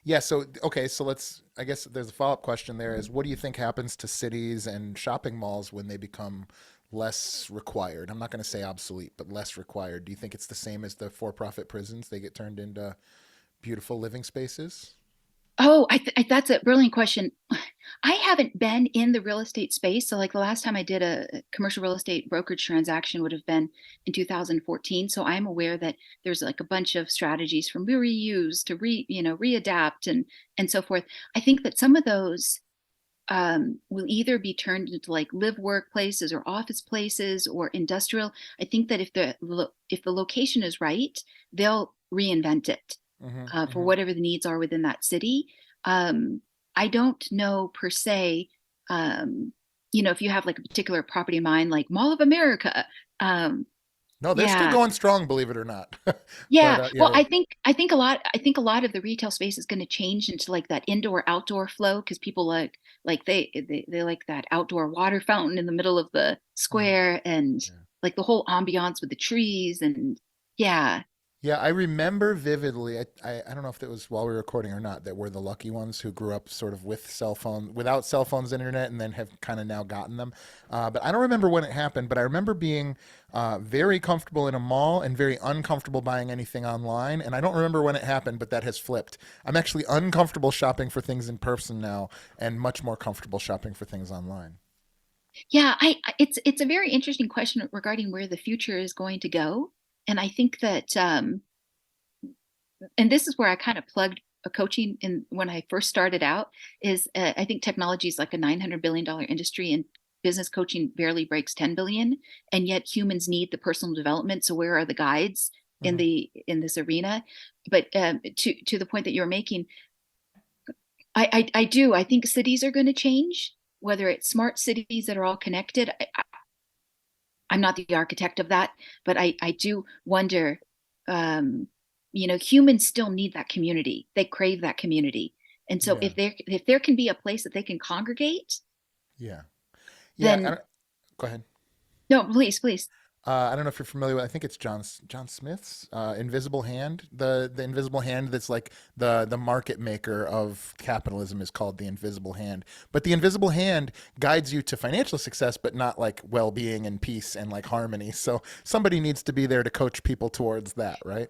Yeah, so, okay, so I guess there's a follow-up question there is what do you think happens to cities and shopping malls when they become less required? I'm not going to say obsolete, but less required. Do you think it's the same as the for-profit prisons? They get turned into beautiful living spaces? that's a brilliant question. I haven't been in the real estate space. So like the last time I did a commercial real estate brokerage transaction would have been in 2014. So I'm aware that there's like a bunch of strategies from reuse to readapt and so forth. I think that some of those will either be turned into like live workplaces or office places or industrial. I think that if the location is right, they'll reinvent it Hmm. for Hmm. whatever the needs are within that city. Um, I don't know per se, if you have like a particular property in mind, like Mall of America. Um, No, they're still yeah, going strong, believe it or not. But yeah. yeah, Well, yeah. I think a lot of the retail space is going to change into like that indoor outdoor flow because people like they like that outdoor water fountain in the middle of the Mhm. square, and Yeah. like the whole ambiance with the trees, and yeah. Yeah, I remember vividly. I don't know if it was while we were recording or not that we're the lucky ones who grew up sort of with without cell phones, internet, and then have kind of now gotten them. But I don't remember when it happened. But I remember being very comfortable in a mall and very uncomfortable buying anything online. And I don't remember when it happened, but that has flipped. I'm actually uncomfortable shopping for things in person now, and much more comfortable shopping for things online. Yeah, it's a very interesting question regarding where the future is going to go. And I think that and this is where I kind of plugged a coaching in when I first started out is I think technology is like a $900 billion industry, and business coaching barely breaks 10 billion, and yet humans need the personal development. So where are the guides Hmm. in this arena? But to the point that you're making, I think cities are going to change, whether it's smart cities that are all connected. I'm not the architect of that, but I do wonder. Um, humans still need that community. They crave that community, and so Yeah, if there can be a place that they can congregate, yeah, yeah. then Go ahead. no, please, please. I don't know if you're familiar with. I think it's John Smith's Invisible Hand. The Invisible Hand that's like the market maker of capitalism is called the Invisible Hand. But the Invisible Hand guides you to financial success, but not like well being and peace and like harmony. So somebody needs to be there to coach people towards that, right?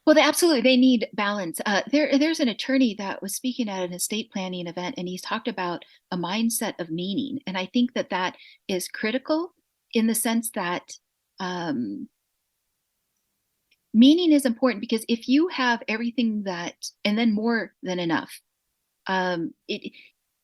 Well, they need balance. There's an attorney that was speaking at an estate planning event, and he's talked about a mindset of meaning, and I think that that is critical in the sense that um, meaning is important, because if you have everything that and then more than enough, um, it,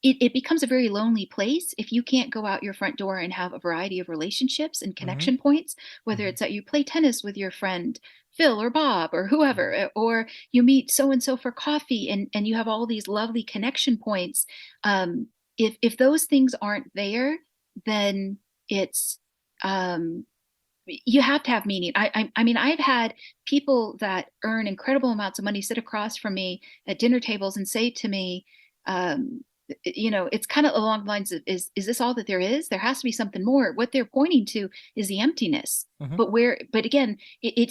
it becomes a very lonely place if you can't go out your front door and have a variety of relationships and Mm-hmm. connection points, whether Mm-hmm. it's that you play tennis with your friend Phil or Bob or whoever, or you meet so and so for coffee, and you have all these lovely connection points. Um, if those things aren't there, then it's um, you have to have meaning. I mean, I've had people that earn incredible amounts of money sit across from me at dinner tables and say to me, um, it's kind of along the lines of, is this all that there is? There has to be something more. What they're pointing to is the emptiness. Mm-hmm. But again, it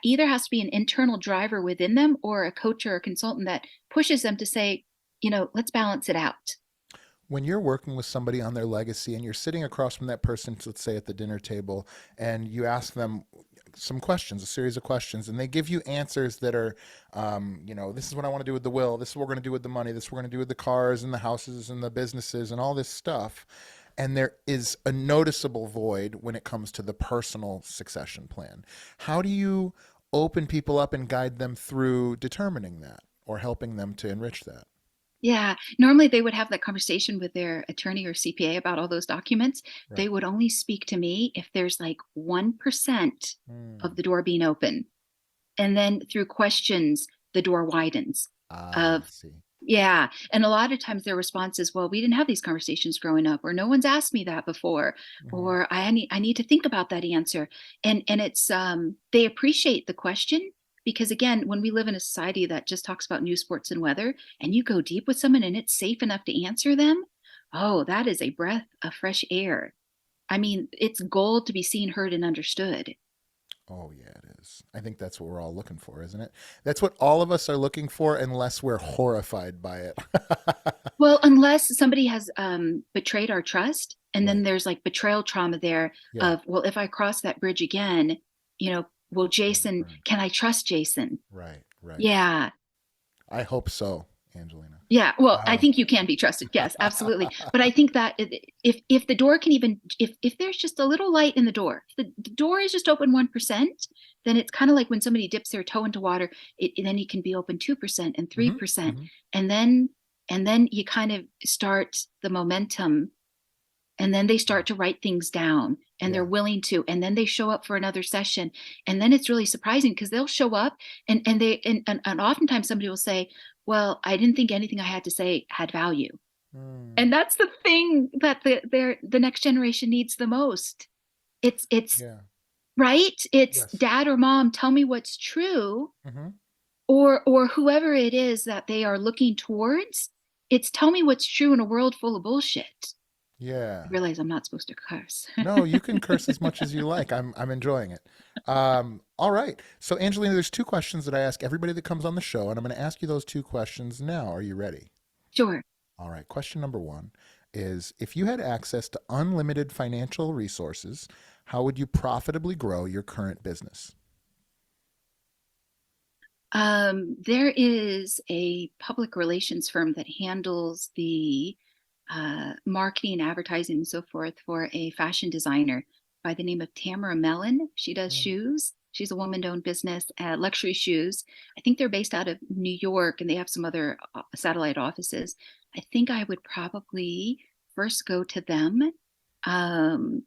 either has to be an internal driver within them, or a coach or a consultant that pushes them to say, let's balance it out. When you're working with somebody on their legacy and you're sitting across from that person, let's say at the dinner table, and you ask them some questions, a series of questions, and they give you answers that are, this is what I want to do with the will, this is what we're going to do with the money, this is what we're going to do with the cars and the houses and the businesses and all this stuff. And there is a noticeable void when it comes to the personal succession plan. How do you open people up and guide them through determining that or helping them to enrich that? Yeah, normally they would have that conversation with their attorney or CPA about all those documents. They Right. would only speak to me if there's like 1% of Mm. the door being open. And then through questions, the door widens. Ah, I Of see. Yeah. And a lot of times their response is, well, we didn't have these conversations growing up, or no one's asked me that before, Hmm. or I need to think about that answer. And it's they appreciate the question, because again, when we live in a society that just talks about news, sports, and weather, and you go deep with someone and it's safe enough to answer them, oh, that is a breath of fresh air. I mean, it's gold to be seen, heard, and understood. Oh, yeah, it is. I think that's what we're all looking for, isn't it? That's what all of us are looking for, unless we're horrified by it. Well, unless somebody has betrayed our trust, and then Right. there's like betrayal trauma there Yeah. of, well, if I cross that bridge again, will I'll be Jason, burned. can I trust Jason? Right. Right. Yeah. I hope so, Angelina. Yeah. Well, I Um, think you can be trusted. Yes, absolutely. But I think that if the door can even, if there's just a little light in the door, if the door is just open 1%, then it's kind of like when somebody dips their toe into water, then it can be open 2% and hmm 3%. hmm And then you kind of start the momentum, and then they Yeah. start to write things down, and they're Yeah. willing to, and then they show up for another session. And then it's really surprising, because they'll show up, and oftentimes somebody will say, well, I didn't think anything I had to say had value. Mm. And that's the thing that the next generation needs the most. It's Yeah. right, it's Yes. dad or mom, tell me what's true, Hmm. or whoever it is that they are looking towards. It's tell me what's true in a world full of bullshit. I Yeah. realize I'm not supposed to curse. No, you can curse as much as you like. I'm enjoying it. All right. So, Angelina, there's two questions that I ask everybody that comes on the show, and I'm going to ask you those two questions now. Are you ready? Sure. All right. Question number one is, if you had access to unlimited financial resources, how would you profitably grow your current business? There is a public relations firm that handles the marketing, advertising, and so forth for a fashion designer by the name of Tamara Mellon. She does Mm. shoes. She's a woman-owned business, luxury shoes. I think they're based out of New York, and they have some other satellite offices. I think I would probably first go to them. Um,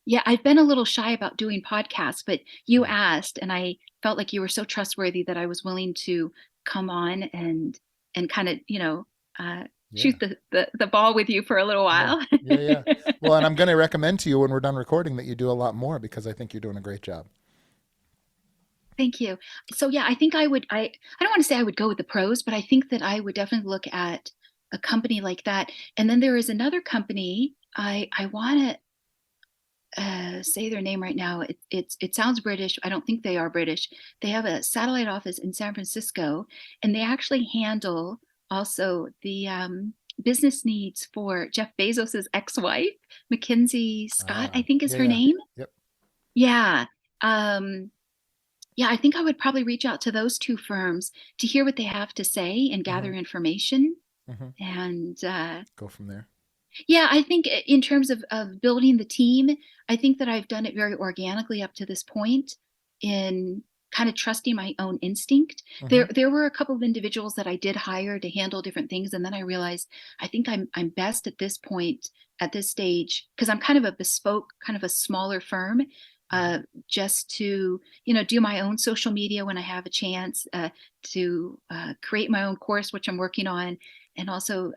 Yeah, I've been a little shy about doing podcasts, but you Right. asked, and I felt like you were so trustworthy that I was willing to come on and kind of, Yeah. shoot the ball with you for a little Yeah. while. Yeah. Yeah. Well, and I'm going to recommend to you when we're done recording that you do a lot more because I think you're doing a great job. Thank you. So yeah, I think I don't want to say I would go with the pros, but I think that I would definitely look at a company like that. And then there is another company I want to say their name right now. It sounds British. I don't think they are British. They have a satellite office in San Francisco, and they actually handle also the business needs for Jeff Bezos's ex-wife, Mackenzie Scott, I Ah, think is yeah. her Yeah. name. Yep. Yeah. Um, yeah, I think I would probably reach out to those two firms to hear what they have to say and gather Hmm. information. Hmm. And Go from there. Yeah, I think in terms of building the team, I think that I've done it very organically up to this point in kind of trusting my own instinct. Hmm. There were a couple of individuals that I did hire to handle different things, and then I realized I think I'm best at this point, at this stage, because I'm kind of a bespoke, kind of a smaller firm. Hmm. Uh, just to do my own social media when I have a chance, to create my own course, which I'm working on, and also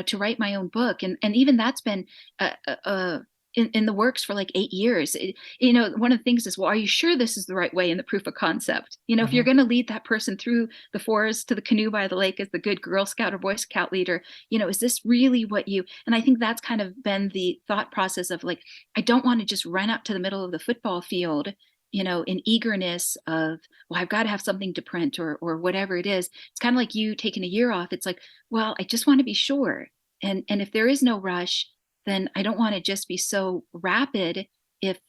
to write my own book. And even that's been uh, uh, uh, in the works for like 8 years. One of the things is, well, are you sure this is the right way in the proof of concept? If you're Hmm. going to lead that person through the forest to the canoe by the lake as the good Girl Scout or Boy Scout leader, is this really what you, and I think that's kind of been the thought process of like, I don't want to just run up to the middle of the football field, in eagerness of, well, I've got to have something to print or whatever it is. It's kind of like you taking a year off. It's like, well, I just want to be sure. And if there is no rush, then I don't want to just be so rapid if,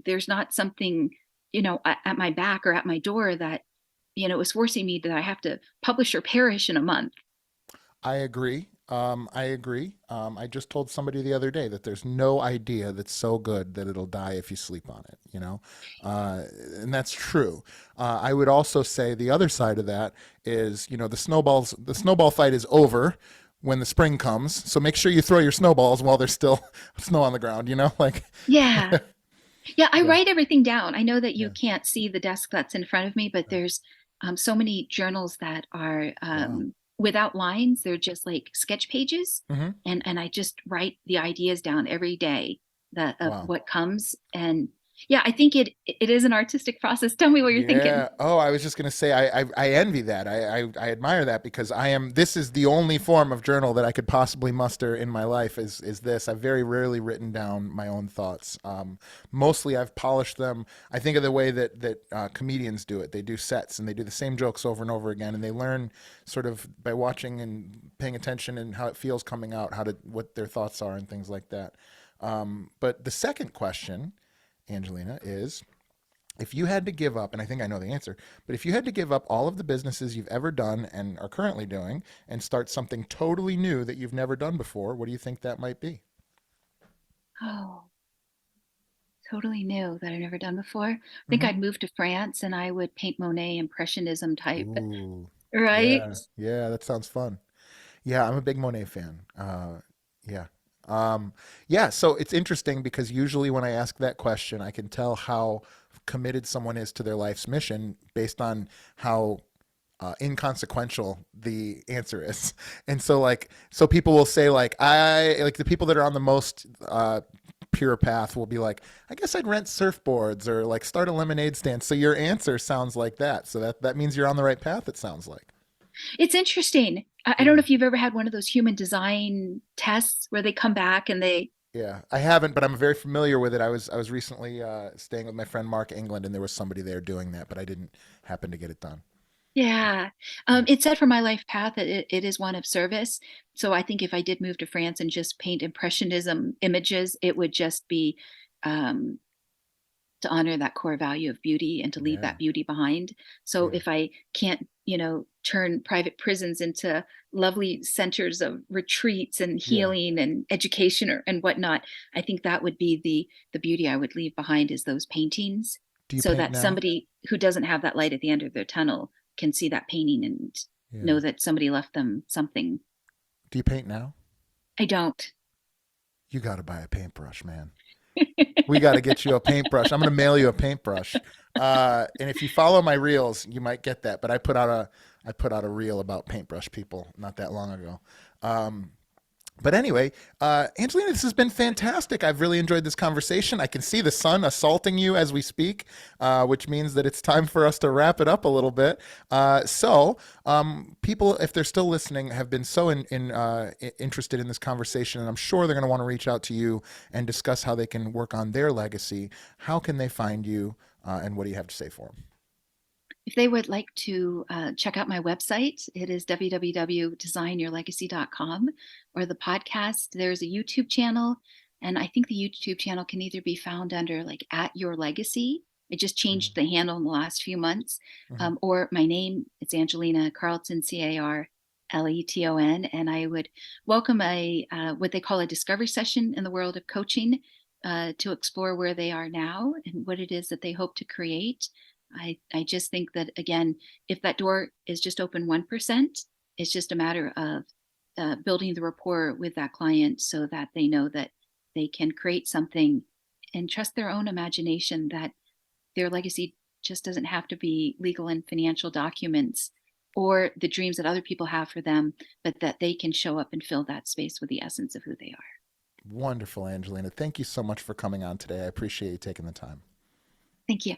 there's not something, at my back or at my door that, is forcing me that I have to publish or perish in a month. I agree. I agree. I just told somebody the other day that there's no idea that's so good that it'll die if you sleep on it, uh, and that's true. I would also say the other side of that is, the snowball fight is over when the spring comes. So make sure you throw your snowballs while there's still snow on the ground, like, Yeah. Yeah, I yeah, write everything down. I know that you yeah. can't see the desk that's in front of me, but there's so many journals that are Wow. without lines. They're just like sketch pages, Hmm. and I just write the ideas down every day that of Wow. what comes. And yeah, I think it is an artistic process. Tell me what you're thinking. Yeah. Oh, I was just gonna say I envy that. I admire that because I am. This is the only form of journal that I could possibly muster in my life. Is this? I've very rarely written down my own thoughts. Mostly I've polished them. I think of the way that comedians do it. They do sets and they do the same jokes over and over again, and they learn sort of by watching and paying attention and how it feels coming out, what their thoughts are and things like that. But the second question, Angelina, is if you had to give up, and I think I know the answer, but if you had to give up all of the businesses you've ever done and are currently doing and start something totally new that you've never done before, what do you think that might be? Oh, totally new that I've never done before. I think Hmm. I'd move to France and I would paint Monet impressionism type, Ooh, right? yeah, yeah, that sounds fun. Yeah, I'm a big Monet fan. Yeah. Yeah, so it's interesting because usually when I ask that question, I can tell how committed someone is to their life's mission based on how inconsequential the answer is. And so so people will say the people that are on the most pure path will be like, I guess I'd rent surfboards or like start a lemonade stand. So your answer sounds like that. So that means you're on the right path, it sounds like. It's interesting. I don't know Yeah. if you've ever had one of those human design tests where they come back and they, Yeah, I haven't, but I'm very familiar with it. I was recently staying with my friend Mark England, and there was somebody there doing that, but I didn't happen to get it done. yeah. It said for my life path that it is one of service. So I think if I did move to France and just paint impressionism images, it would just be um, to honor that core value of beauty and to leave Yeah, that beauty behind. So yeah, if I can't, turn private prisons into lovely centers of retreats and yeah. healing and education and whatnot, I think that would be the beauty I would leave behind is those paintings, Do you so paint that now? somebody who doesn't have that light at the end of their tunnel can see that painting and Yeah. know that somebody left them something. Do you paint now? I don't. You got to buy a paintbrush, man. We got to get you a paintbrush. I'm gonna mail you a paintbrush. And if you follow my reels, you might get that. But I put out a reel about paintbrush people not that long ago. Um, But anyway, Angelina, this has been fantastic. I've really enjoyed this conversation. I can see the sun assaulting you as we speak, which means that it's time for us to wrap it up a little bit. People, if they're still listening, have been so interested in this conversation, and I'm sure they're going to want to reach out to you and discuss how they can work on their legacy. How can they find you, and what do you have to say for them? If they would like to check out my website, it is www.designyourlegacy.com, or the podcast. There's a YouTube channel, and I think the YouTube channel can either be found under like at your legacy. I just changed Hmm. the handle in the last few months, Hmm. or my name. It's Angelina Carleton, CAR. Leton, and I would welcome a what they call a discovery session in the world of coaching to explore where they are now and what it is that they hope to create. I just think that, again, if that door is just open 1%, it's just a matter of building the rapport with that client so that they know that they can create something and trust their own imagination, that their legacy just doesn't have to be legal and financial documents or the dreams that other people have for them, but that they can show up and fill that space with the essence of who they are. Wonderful, Angelina. Thank you so much for coming on today. I appreciate you taking the time. Thank you.